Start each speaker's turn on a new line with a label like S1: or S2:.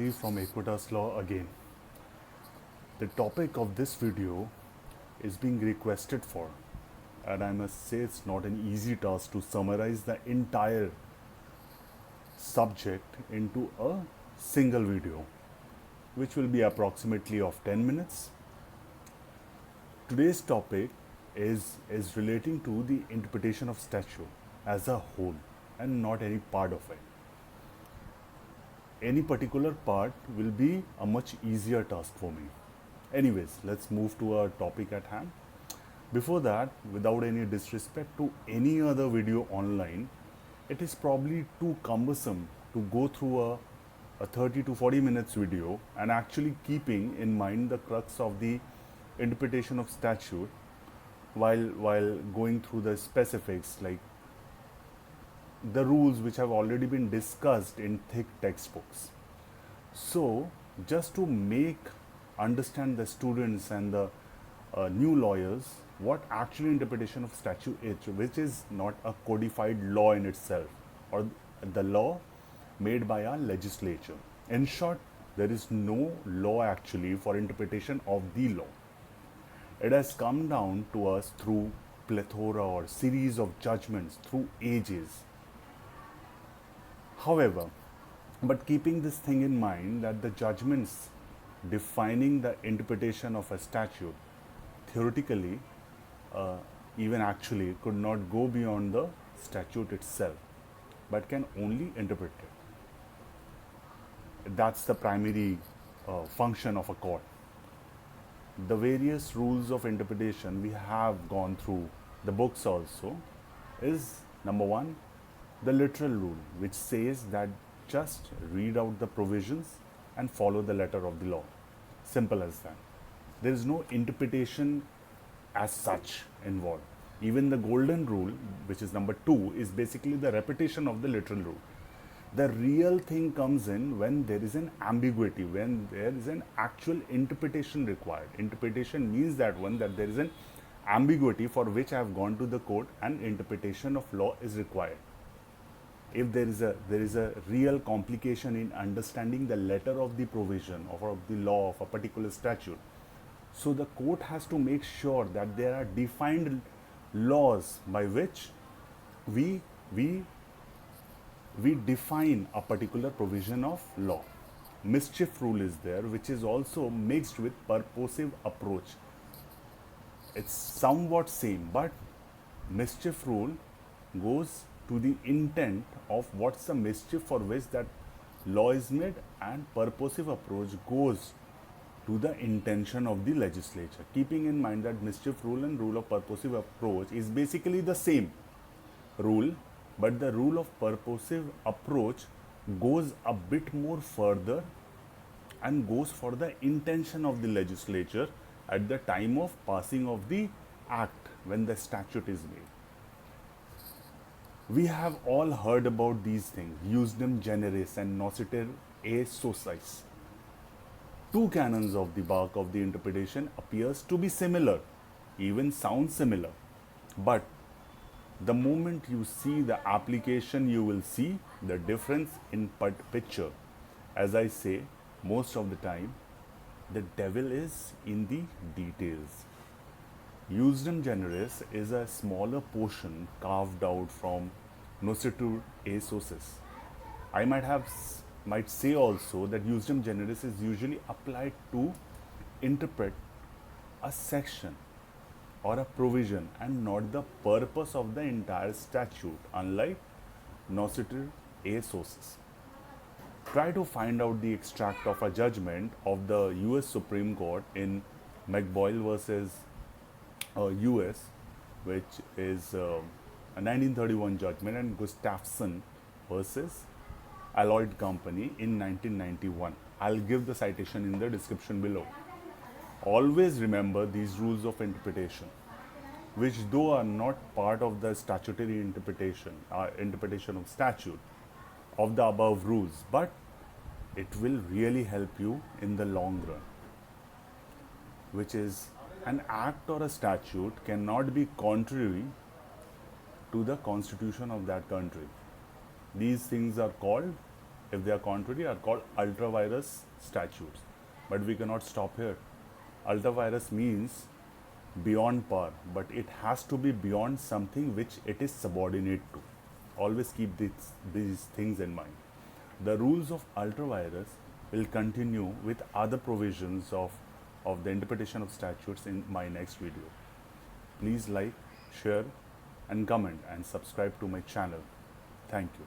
S1: Ravi from Equitas Law again. The topic of this video is being requested for, and I must say it's not an easy task to summarize the entire subject into a single video, which will be approximately of 10 minutes. Today's topic is relating to the interpretation of statute as a whole and not any part of it. Any particular part will be a much easier task for me. Anyways, let's move to our topic at hand. Before that, without any disrespect to any other video online, it is probably too cumbersome to go through a 30 to 40 minutes video and actually keeping in mind the crux of the interpretation of statute while going through the specifics like the rules which have already been discussed in thick textbooks. So, just to make understand the students and the new lawyers what actually interpretation of statute is, which is not a codified law in itself or the law made by our legislature. In short, there is no law actually for interpretation of the law. It has come down to us through plethora or series of judgments through ages. However, but keeping this thing in mind that the judgments defining the interpretation of a statute theoretically even actually could not go beyond the statute itself but can only interpret it. That's the primary function of a court. The various rules of interpretation we have gone through the books also is number one, the literal rule, which says that just read out the provisions and follow the letter of the law. Simple as that. There is no interpretation as such involved. Even the golden rule, which is number 2, is basically the repetition of the literal rule. The real thing comes in when there is an ambiguity, when there is an actual interpretation required. Interpretation means that there is an ambiguity for which I have gone to the court and interpretation of law is required. If there is a real complication in understanding the letter of the provision of the law of a particular statute, so the court has to make sure that there are defined laws by which we define a particular provision of law. Mischief rule is there, which is also mixed with purposive approach. It's somewhat same, but mischief rule goes to the intent of what's the mischief for which that law is made, and purposive approach goes to the intention of the legislature. Keeping in mind that mischief rule and rule of purposive approach is basically the same rule, but the rule of purposive approach goes a bit more further and goes for the intention of the legislature at the time of passing of the act when the statute is made. We have all heard about these things, Iusdem generis and nociter e sociis. Two canons of the bark of the interpretation appears to be similar, even sound similar. But the moment you see the application, you will see the difference in picture. As I say, most of the time, the devil is in the details. Iusdem generis is a smaller portion carved out from nociter e sociis. I might say also that Iusdem generis is usually applied to interpret a section or a provision and not the purpose of the entire statute, unlike nociter e sociis. Try to find out the extract of a judgment of the US Supreme Court in McBoyle versus US, which is a 1931 judgment, and Gustafson versus Alloyd Company in 1991. I'll give the citation in the description below. Always remember these rules of interpretation, which though are not part of the statutory interpretation of statute of the above rules, but it will really help you in the long run, which is an act or a statute cannot be contrary to the constitution of that country. These things are called if they are contrary, are called ultra-virus statutes. But we cannot stop here. Ultra-virus means beyond par, but it has to be beyond something which it is subordinate to. Always keep these things in mind. The rules of ultra-virus will continue with other provisions of the interpretation of statutes in my next video. Please like, share and comment and subscribe to my channel. Thank you.